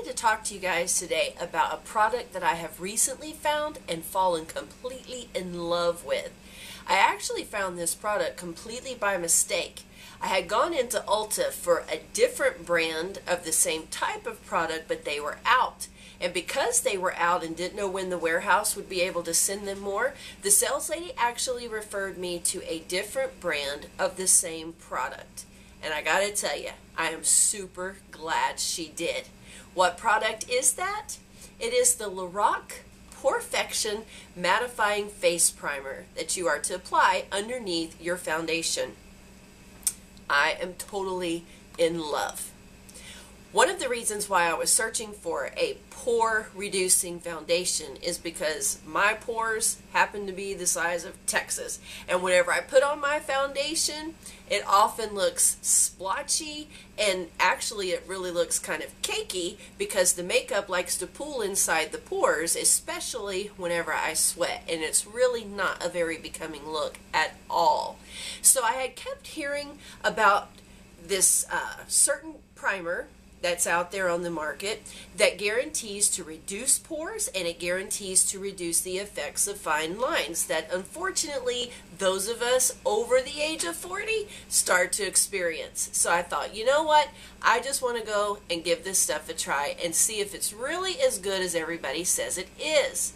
to talk to you guys today about a product that I have recently found and fallen completely in love with. I actually found this product completely by mistake. I had gone into Ulta for a different brand of the same type of product, but they were out. And because they were out and didn't know when the warehouse would be able to send them more, the sales lady actually referred me to a different brand of the same product. And I gotta tell you, I am super glad she did. What product is that? It is the Lorac POREfection Mattifying Face Primer that you are to apply underneath your foundation. I am totally in love. One of the reasons why I was searching for a pore reducing foundation is because my pores happen to be the size of Texas, and whenever I put on my foundation it often looks splotchy, and actually it really looks kind of cakey because the makeup likes to pool inside the pores, especially whenever I sweat, and it's really not a very becoming look at all. So I had kept hearing about this certain primer that's out there on the market that guarantees to reduce pores, and it guarantees to reduce the effects of fine lines that unfortunately those of us over the age of 40 start to experience. So I thought, you know what, I just want to go and give this stuff a try and see if it's really as good as everybody says it is.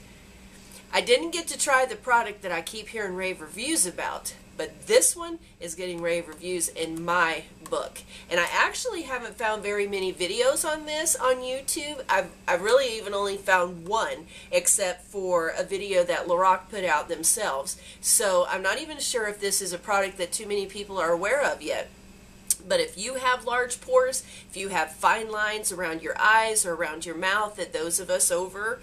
I didn't get to try the product that I keep hearing rave reviews about, but this one is getting rave reviews in my book. And I actually haven't found very many videos on this on YouTube. I've really even only found one, except for a video that Lorac put out themselves. So I'm not even sure if this is a product that too many people are aware of yet. But if you have large pores, if you have fine lines around your eyes or around your mouth that those of us over,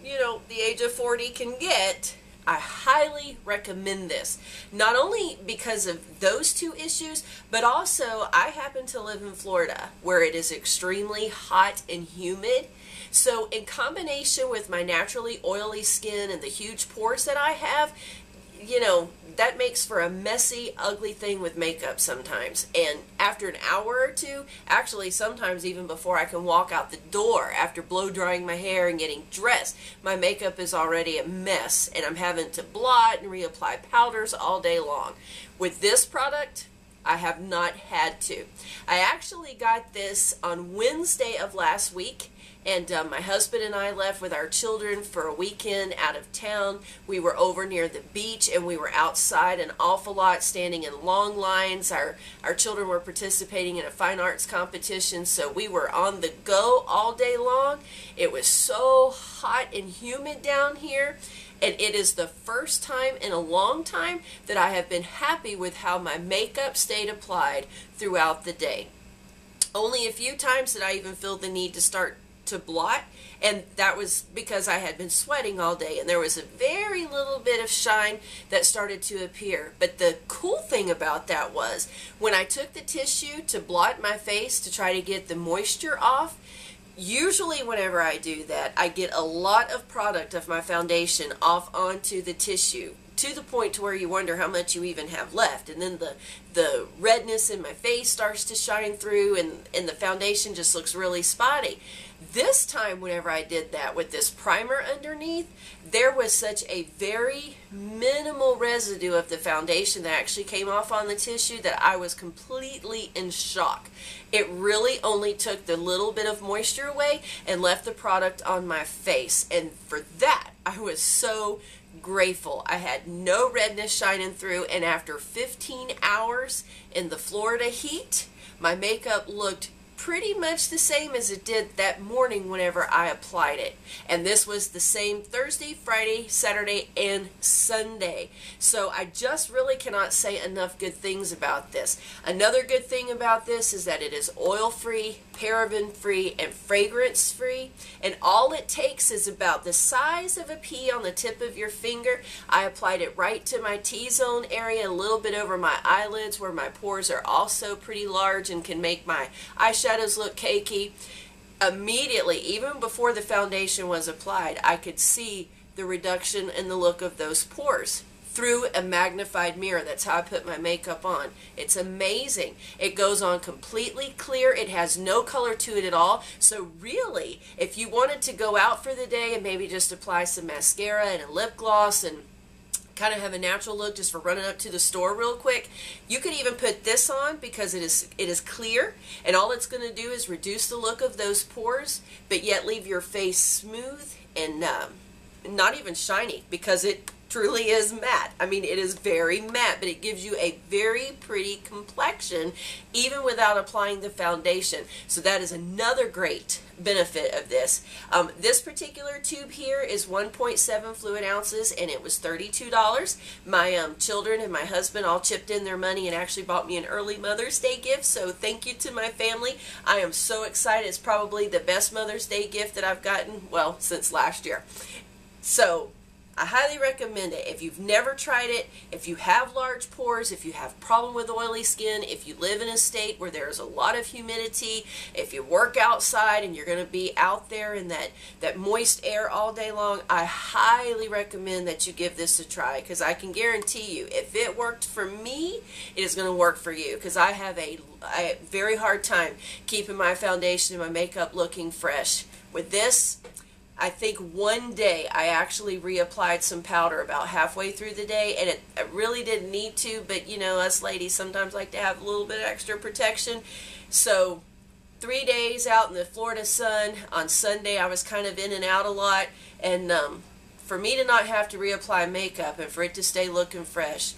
the age of 40 can get, I highly recommend this. Not only because of those two issues, but also I happen to live in Florida where it is extremely hot and humid. So in combination with my naturally oily skin and the huge pores that I have, that makes for a messy, ugly thing with makeup sometimes. And after an hour or two, actually sometimes even before I can walk out the door, after blow drying my hair and getting dressed, my makeup is already a mess and I'm having to blot and reapply powders all day long. With this product, I have not had to. I actually got this on Wednesday of last week, and my husband and I left with our children for a weekend out of town. We were over near the beach and we were outside an awful lot, standing in long lines. Our children were participating in a fine arts competition, so we were on the go all day long. It was so hot and humid down here, and it is the first time in a long time that I have been happy with how my makeup stayed applied throughout the day. Only a few times did I even feel the need to start to blot, and that was because I had been sweating all day and there was a very little bit of shine that started to appear. But the cool thing about that was when I took the tissue to blot my face to try to get the moisture off, usually whenever I do that, I get a lot of product of my foundation off onto the tissue, to the point to where you wonder how much you even have left, and then the redness in my face starts to shine through, and the foundation just looks really spotty. This time whenever I did that with this primer underneath, there was such a very minimal residue of the foundation that actually came off on the tissue that I was completely in shock. It really only took the little bit of moisture away and left the product on my face, and for that I was so grateful. I had no redness shining through, and after 15 hours in the Florida heat, my makeup looked pretty much the same as it did that morning whenever I applied it. And this was the same Thursday, Friday, Saturday, and Sunday. So I just really cannot say enough good things about this. Another good thing about this is that it is oil-free, paraben-free, and fragrance-free. And all it takes is about the size of a pea on the tip of your finger. I applied it right to my T-zone area, a little bit over my eyelids where my pores are also pretty large and can make my eyeshadows look cakey. Immediately, even before the foundation was applied, I could see the reduction in the look of those pores. through a magnified mirror. That's how I put my makeup on. It's amazing. It goes on completely clear. It has no color to it at all. So really, if you wanted to go out for the day and maybe just apply some mascara and a lip gloss and kind of have a natural look just for running up to the store real quick, you could even put this on because it is clear, and all it's going to do is reduce the look of those pores, but yet leave your face smooth and not even shiny, because it truly is matte. I mean, it is very matte, but it gives you a very pretty complexion even without applying the foundation. So that is another great benefit of this. This particular tube here is 1.7 fluid ounces, and it was $32. My children and my husband all chipped in their money and actually bought me an early Mother's Day gift, so thank you to my family. I am so excited. It's probably the best Mother's Day gift that I've gotten, well, since last year. So I highly recommend it. If you've never tried it, if you have large pores, if you have problem with oily skin, if you live in a state where there's a lot of humidity, if you work outside and you're going to be out there in that moist air all day long, I highly recommend that you give this a try, because I can guarantee you, if it worked for me, it is going to work for you, because I have a very hard time keeping my foundation and my makeup looking fresh. With this, I think one day I actually reapplied some powder about halfway through the day, and I really didn't need to, but you know, us ladies sometimes like to have a little bit of extra protection. So 3 days out in the Florida sun. On Sunday I was kind of in and out a lot, and for me to not have to reapply makeup and for it to stay looking fresh,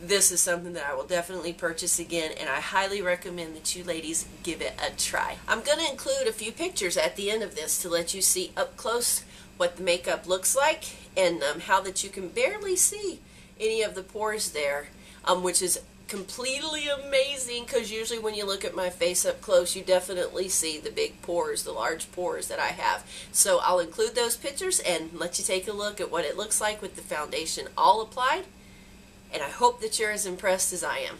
this is something that I will definitely purchase again, and I highly recommend that you ladies give it a try. I'm going to include a few pictures at the end of this to let you see up close what the makeup looks like, and how that you can barely see any of the pores there, which is completely amazing, because usually when you look at my face up close, you definitely see the big pores, the large pores that I have. So I'll include those pictures and let you take a look at what it looks like with the foundation all applied. And I hope that you're as impressed as I am.